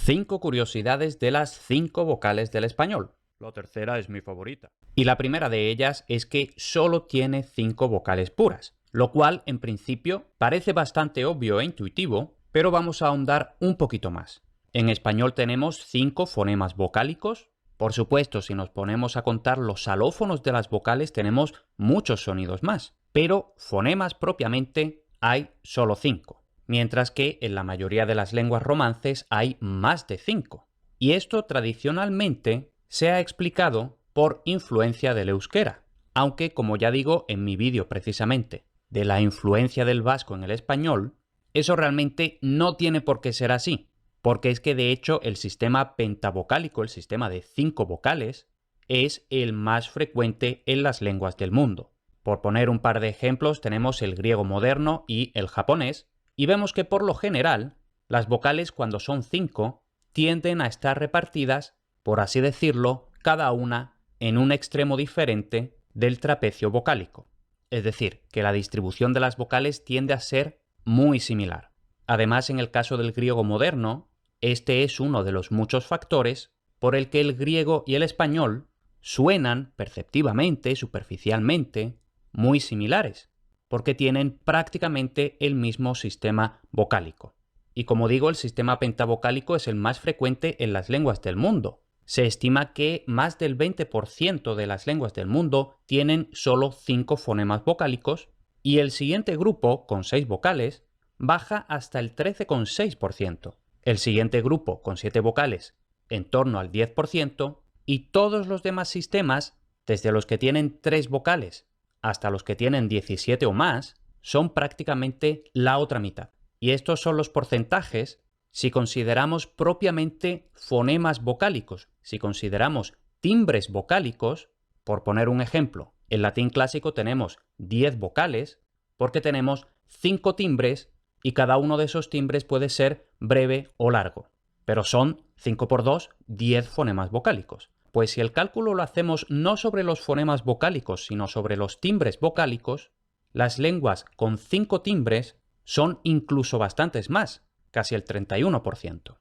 5 curiosidades de las 5 vocales del español. La tercera es mi favorita. Y la primera de ellas es que solo tiene 5 vocales puras, lo cual en principio parece bastante obvio e intuitivo, pero vamos a ahondar un poquito más. En español tenemos 5 fonemas vocálicos. Por supuesto, si nos ponemos a contar los alófonos de las vocales tenemos muchos sonidos más, pero fonemas propiamente hay solo 5. Mientras que en la mayoría de las lenguas romances hay más de 5. Y esto tradicionalmente se ha explicado por influencia del euskera, aunque como ya digo en mi vídeo precisamente de la influencia del vasco en el español, eso realmente no tiene por qué ser así, porque es que de hecho el sistema pentavocálico, el sistema de 5 vocales, es el más frecuente en las lenguas del mundo. Por poner un par de ejemplos tenemos el griego moderno y el japonés, y vemos que por lo general las vocales cuando son 5 tienden a estar repartidas, por así decirlo, cada una en un extremo diferente del trapecio vocálico. Es decir, que la distribución de las vocales tiende a ser muy similar. Además, en el caso del griego moderno, este es uno de los muchos factores por el que el griego y el español suenan perceptivamente, superficialmente, muy similares, porque tienen prácticamente el mismo sistema vocálico. Y como digo, el sistema pentavocálico es el más frecuente en las lenguas del mundo. Se estima que más del 20% de las lenguas del mundo tienen solo 5 fonemas vocálicos y el siguiente grupo, con 6 vocales, baja hasta el 13,6%. El siguiente grupo, con 7 vocales, en torno al 10%, y todos los demás sistemas, desde los que tienen 3 vocales hasta los que tienen 17 o más, son prácticamente la otra mitad. Y estos son los porcentajes si consideramos propiamente fonemas vocálicos. Si consideramos timbres vocálicos, por poner un ejemplo, en latín clásico tenemos 10 vocales porque tenemos 5 timbres y cada uno de esos timbres puede ser breve o largo. Pero son 5 por 2, 10 fonemas vocálicos. Pues si el cálculo lo hacemos no sobre los fonemas vocálicos, sino sobre los timbres vocálicos, las lenguas con 5 timbres son incluso bastantes más, casi el 31%.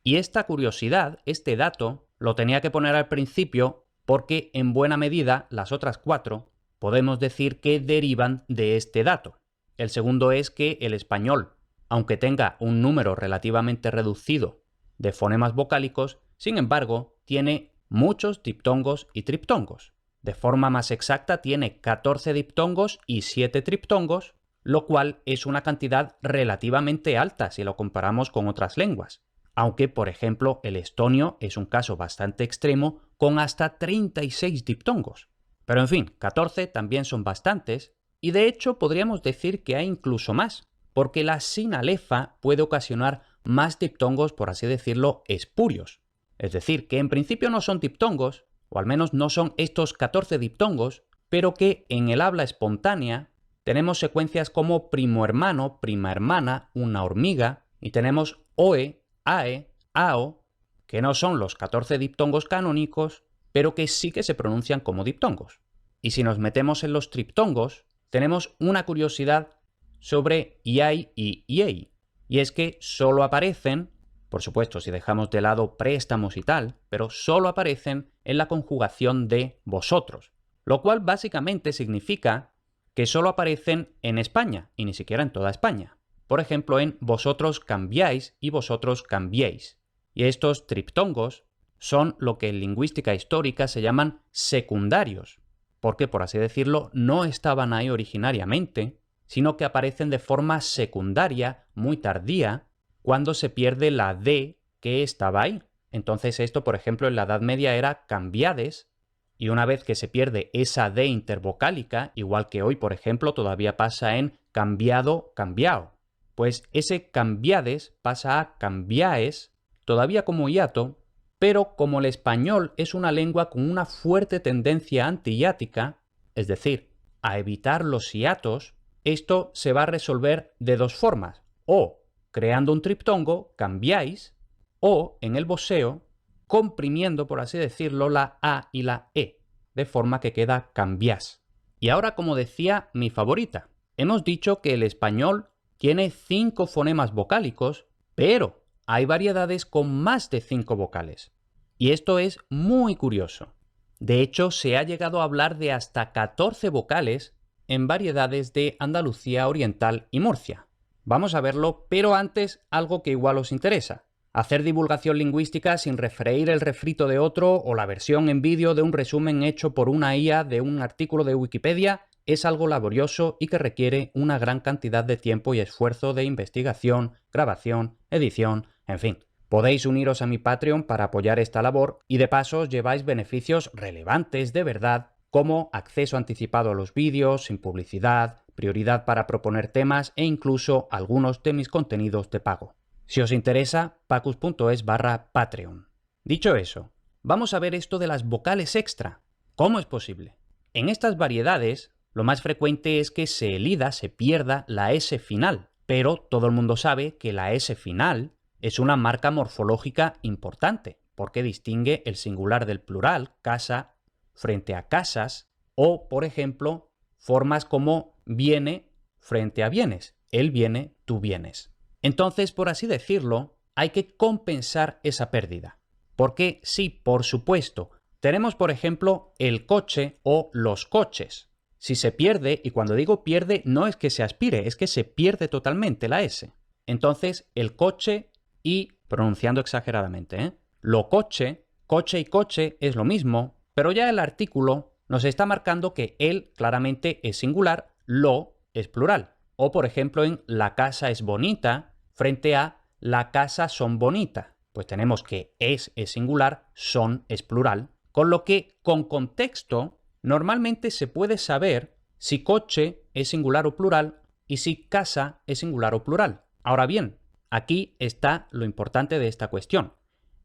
Y esta curiosidad, este dato, lo tenía que poner al principio porque en buena medida las otras 4 podemos decir que derivan de este dato. El segundo es que el español, aunque tenga un número relativamente reducido de fonemas vocálicos, sin embargo, tiene muchos diptongos y triptongos. De forma más exacta tiene 14 diptongos y 7 triptongos, lo cual es una cantidad relativamente alta si lo comparamos con otras lenguas. Aunque, por ejemplo, el estonio es un caso bastante extremo con hasta 36 diptongos. Pero en fin, 14 también son bastantes, y de hecho podríamos decir que hay incluso más, porque la sinalefa puede ocasionar más diptongos, por así decirlo, espurios. Es decir, que en principio no son diptongos, o al menos no son estos 14 diptongos, pero que en el habla espontánea tenemos secuencias como primo hermano, prima hermana, una hormiga, y tenemos oe, ae, ao, que no son los 14 diptongos canónicos, pero que sí que se pronuncian como diptongos. Y si nos metemos en los triptongos, tenemos una curiosidad sobre iai y iei, y es que solo aparecen, por supuesto si dejamos de lado préstamos y tal, pero solo aparecen en la conjugación de vosotros, lo cual básicamente significa que solo aparecen en España y ni siquiera en toda España. Por ejemplo, en vosotros cambiáis y vosotros cambiéis. Y estos triptongos son lo que en lingüística histórica se llaman secundarios, porque por así decirlo no estaban ahí originariamente, sino que aparecen de forma secundaria, muy tardía, cuando se pierde la D que estaba ahí. Entonces esto, por ejemplo, en la Edad Media era cambiades, y una vez que se pierde esa D intervocálica, igual que hoy, por ejemplo, todavía pasa en cambiado, cambiao. Pues ese cambiades pasa a cambiaes, todavía como hiato, pero como el español es una lengua con una fuerte tendencia antihiática, es decir, a evitar los hiatos, esto se va a resolver de dos formas. O creando un triptongo, cambiáis, o en el voseo, comprimiendo, por así decirlo, la A y la E, de forma que queda cambiás. Y ahora, como decía, mi favorita. Hemos dicho que el español tiene 5 fonemas vocálicos, pero hay variedades con más de 5 vocales. Y esto es muy curioso. De hecho, se ha llegado a hablar de hasta 14 vocales en variedades de Andalucía Oriental y Murcia. Vamos a verlo, pero antes algo que igual os interesa. Hacer divulgación lingüística sin refreír el refrito de otro o la versión en vídeo de un resumen hecho por una IA de un artículo de Wikipedia es algo laborioso y que requiere una gran cantidad de tiempo y esfuerzo de investigación, grabación, edición, en fin. Podéis uniros a mi Patreon para apoyar esta labor y de paso os lleváis beneficios relevantes de verdad como acceso anticipado a los vídeos, sin publicidad, prioridad para proponer temas e incluso algunos de mis contenidos de pago. Si os interesa, pacus.es/Patreon. Dicho eso, vamos a ver esto de las vocales extra. ¿Cómo es posible? En estas variedades, lo más frecuente es que se elida, se pierda la S final, pero todo el mundo sabe que la S final es una marca morfológica importante, porque distingue el singular del plural, casa, frente a casas, o, por ejemplo, formas como viene frente a vienes. Él viene, tú vienes. Entonces, por así decirlo, hay que compensar esa pérdida. Porque sí, por supuesto, tenemos, por ejemplo, el coche o los coches. Si se pierde, y cuando digo pierde, no es que se aspire, es que se pierde totalmente la S. Entonces, el coche y, pronunciando exageradamente, lo coche, coche y coche es lo mismo, pero ya el artículo nos está marcando que él claramente es singular, lo es plural. O, por ejemplo, en la casa es bonita frente a la casa son bonita. Pues tenemos que es singular, son es plural, con lo que con contexto normalmente se puede saber si coche es singular o plural y si casa es singular o plural. Ahora bien, aquí está lo importante de esta cuestión.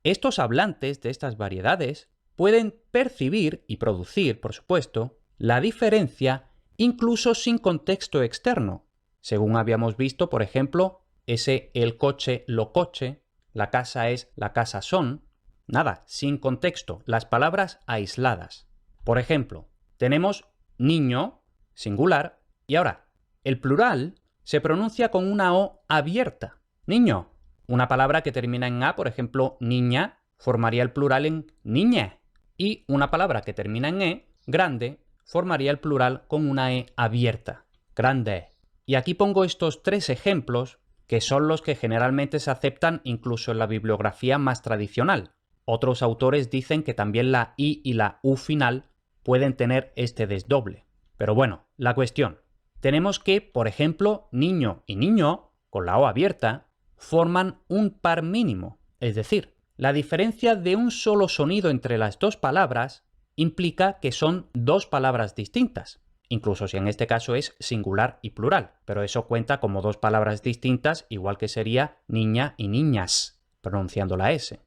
Estos hablantes de estas variedades pueden percibir y producir, por supuesto, la diferencia incluso sin contexto externo. Según habíamos visto, por ejemplo, ese el coche, lo coche, la casa es la casa son. Nada, sin contexto, las palabras aisladas. Por ejemplo, tenemos niño, singular, y ahora, el plural se pronuncia con una O abierta. Niño. Una palabra que termina en A, por ejemplo, niña, formaría el plural en niñe. Y una palabra que termina en E, grande, formaría el plural con una E abierta. Grande. Y aquí pongo estos 3 ejemplos que son los que generalmente se aceptan incluso en la bibliografía más tradicional. Otros autores dicen que también la I y la U final pueden tener este desdoble. Pero bueno, la cuestión. Tenemos que, por ejemplo, niño y niño, con la O abierta, forman un par mínimo. Es decir, la diferencia de un solo sonido entre las dos palabras implica que son dos palabras distintas. Incluso si en este caso es singular y plural, pero eso cuenta como dos palabras distintas, igual que sería niña y niñas, pronunciando la S.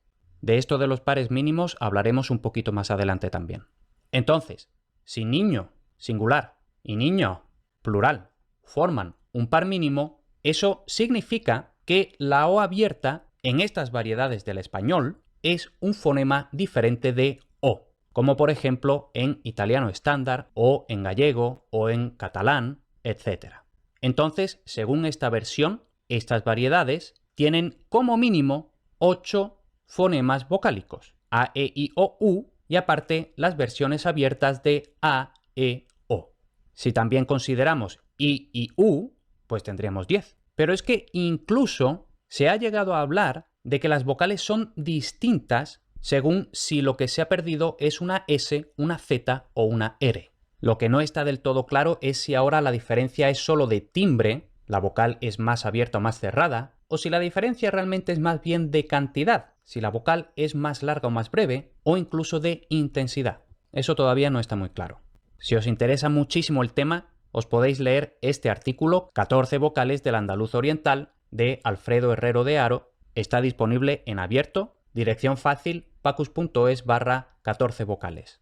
De esto de los pares mínimos hablaremos un poquito más adelante también. Entonces, si niño, singular, y niño, plural, forman un par mínimo, eso significa que la O abierta en estas variedades del español es un fonema diferente de O, como por ejemplo en italiano estándar o en gallego o en catalán, etc. Entonces, según esta versión, estas variedades tienen como mínimo 8 fonemas vocálicos, A, E, I, O, U, y aparte las versiones abiertas de A, E, O. Si también consideramos I y U, pues tendríamos 10. Pero es que incluso se ha llegado a hablar de que las vocales son distintas según si lo que se ha perdido es una S, una Z o una R. Lo que no está del todo claro es si ahora la diferencia es solo de timbre, la vocal es más abierta o más cerrada, o si la diferencia realmente es más bien de cantidad, si la vocal es más larga o más breve, o incluso de intensidad. Eso todavía no está muy claro. Si os interesa muchísimo el tema, os podéis leer este artículo, 14 vocales del andaluz oriental, de Alfredo Herrero de Haro. Está disponible en abierto, dirección fácil, pacus.es/14 vocales.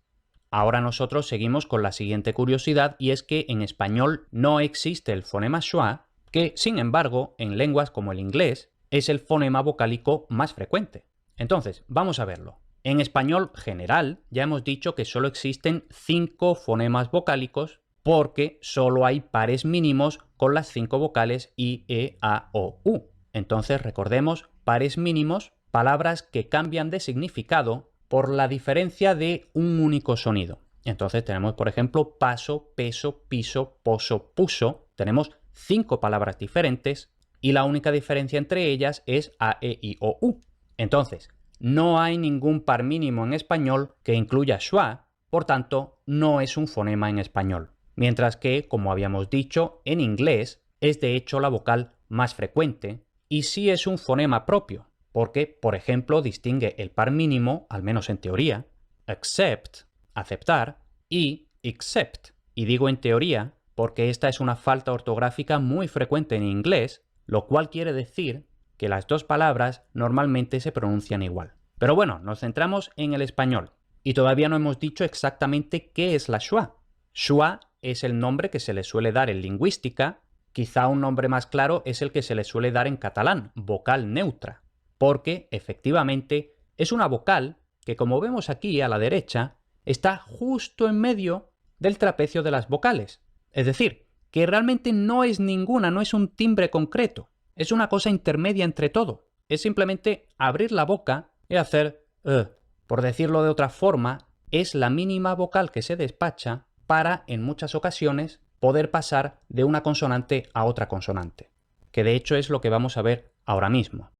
Ahora nosotros seguimos con la siguiente curiosidad, y es que en español no existe el fonema schwa, que sin embargo en lenguas como el inglés es el fonema vocálico más frecuente. Entonces, vamos a verlo. En español general ya hemos dicho que solo existen 5 fonemas vocálicos porque solo hay pares mínimos con las 5 vocales I, E, A, O, U. Entonces recordemos pares mínimos palabras que cambian de significado por la diferencia de un único sonido. Entonces tenemos, por ejemplo, paso, peso, piso, poso, puso. Tenemos 5 palabras diferentes y la única diferencia entre ellas es A, E, I, O, U. Entonces, no hay ningún par mínimo en español que incluya schwa, por tanto, no es un fonema en español. Mientras que, como habíamos dicho, en inglés es de hecho la vocal más frecuente y sí es un fonema propio, porque, por ejemplo, distingue el par mínimo, al menos en teoría, accept, aceptar, y except. Y digo en teoría porque esta es una falta ortográfica muy frecuente en inglés, lo cual quiere decir que las dos palabras normalmente se pronuncian igual. Pero bueno, nos centramos en el español y todavía no hemos dicho exactamente qué es la schwa. Schwa es el nombre que se le suele dar en lingüística, quizá un nombre más claro es el que se le suele dar en catalán, vocal neutra, porque efectivamente es una vocal que, como vemos aquí a la derecha, está justo en medio del trapecio de las vocales. Es decir, que realmente no es ninguna, no es un timbre concreto. Es una cosa intermedia entre todo. Es simplemente abrir la boca y hacer Por decirlo de otra forma, es la mínima vocal que se despacha para, en muchas ocasiones, poder pasar de una consonante a otra consonante, que de hecho es lo que vamos a ver ahora mismo.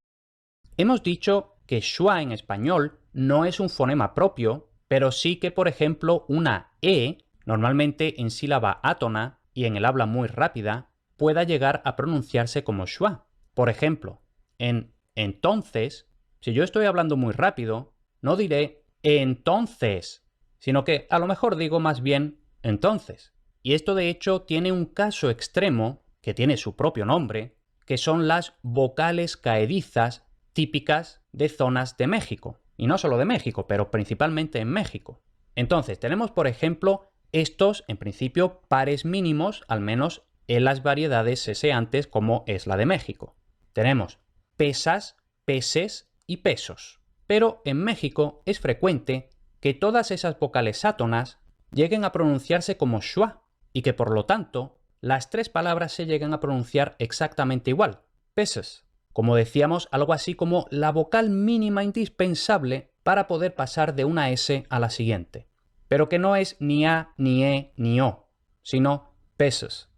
Hemos dicho que schwa en español no es un fonema propio, pero sí que, por ejemplo, una E, normalmente en sílaba átona y en el habla muy rápida, pueda llegar a pronunciarse como schwa. Por ejemplo, en entonces, si yo estoy hablando muy rápido, no diré entonces, sino que a lo mejor digo más bien entonces. Y esto de hecho tiene un caso extremo, que tiene su propio nombre, que son las vocales caedizas típicas de zonas de México. Y no solo de México, pero principalmente en México. Entonces tenemos, por ejemplo, estos, en principio, pares mínimos, al menos en las variedades seseantes como es la de México. Tenemos pesas, peses y pesos. Pero en México es frecuente que todas esas vocales átonas lleguen a pronunciarse como schwa y que por lo tanto las tres palabras se lleguen a pronunciar exactamente igual, peses. Como decíamos, algo así como la vocal mínima indispensable para poder pasar de una S a la siguiente, pero que no es ni A, ni E, ni O, sino peses.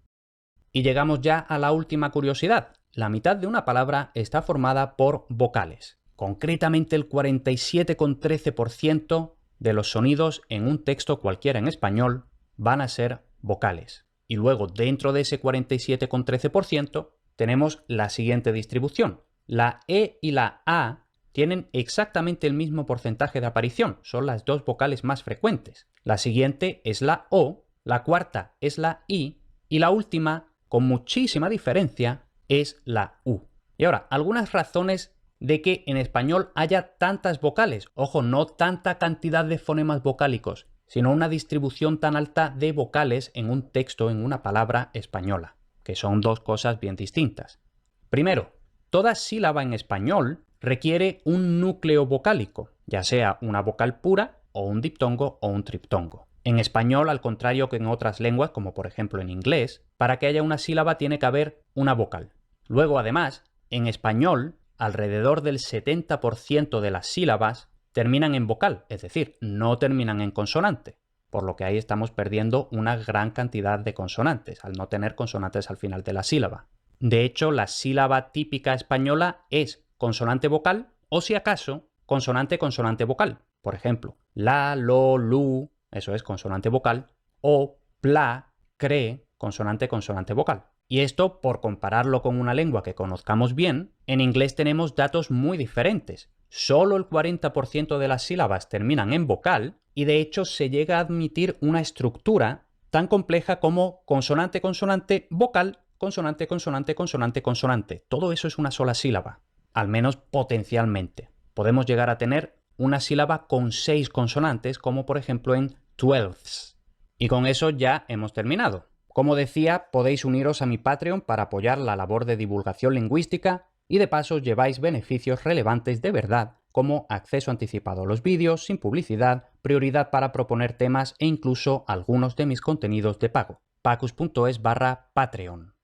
Y llegamos ya a la última curiosidad. La mitad de una palabra está formada por vocales. Concretamente el 47,13% de los sonidos en un texto cualquiera en español van a ser vocales. Y luego dentro de ese 47,13% tenemos la siguiente distribución. La E y la A tienen exactamente el mismo porcentaje de aparición, son las dos vocales más frecuentes. La siguiente es la O, la cuarta es la I y la última, con muchísima diferencia, es la U. Y ahora, algunas razones de que en español haya tantas vocales. Ojo, no tanta cantidad de fonemas vocálicos, sino una distribución tan alta de vocales en un texto, en una palabra española, que son dos cosas bien distintas. Primero, toda sílaba en español requiere un núcleo vocálico, ya sea una vocal pura o un diptongo o un triptongo. En español, al contrario que en otras lenguas, como por ejemplo en inglés, para que haya una sílaba tiene que haber una vocal. Luego, además, en español, alrededor del 70% de las sílabas terminan en vocal, es decir, no terminan en consonante, por lo que ahí estamos perdiendo una gran cantidad de consonantes, al no tener consonantes al final de la sílaba. De hecho, la sílaba típica española es consonante vocal o, si acaso, consonante vocal. Por ejemplo, la, lo, lu, eso es consonante vocal, o pla, cre, consonante vocal. Y esto, por compararlo con una lengua que conozcamos bien, en inglés tenemos datos muy diferentes. Solo el 40% de las sílabas terminan en vocal y de hecho se llega a admitir una estructura tan compleja como consonante, vocal, consonante, consonante. Todo eso es una sola sílaba, al menos potencialmente. Podemos llegar a tener una sílaba con 6 consonantes, como por ejemplo en twelfths. Y con eso ya hemos terminado. Como decía, podéis uniros a mi Patreon para apoyar la labor de divulgación lingüística y de paso lleváis beneficios relevantes de verdad, como acceso anticipado a los vídeos, sin publicidad, prioridad para proponer temas e incluso algunos de mis contenidos de pago. pacus.es/Patreon.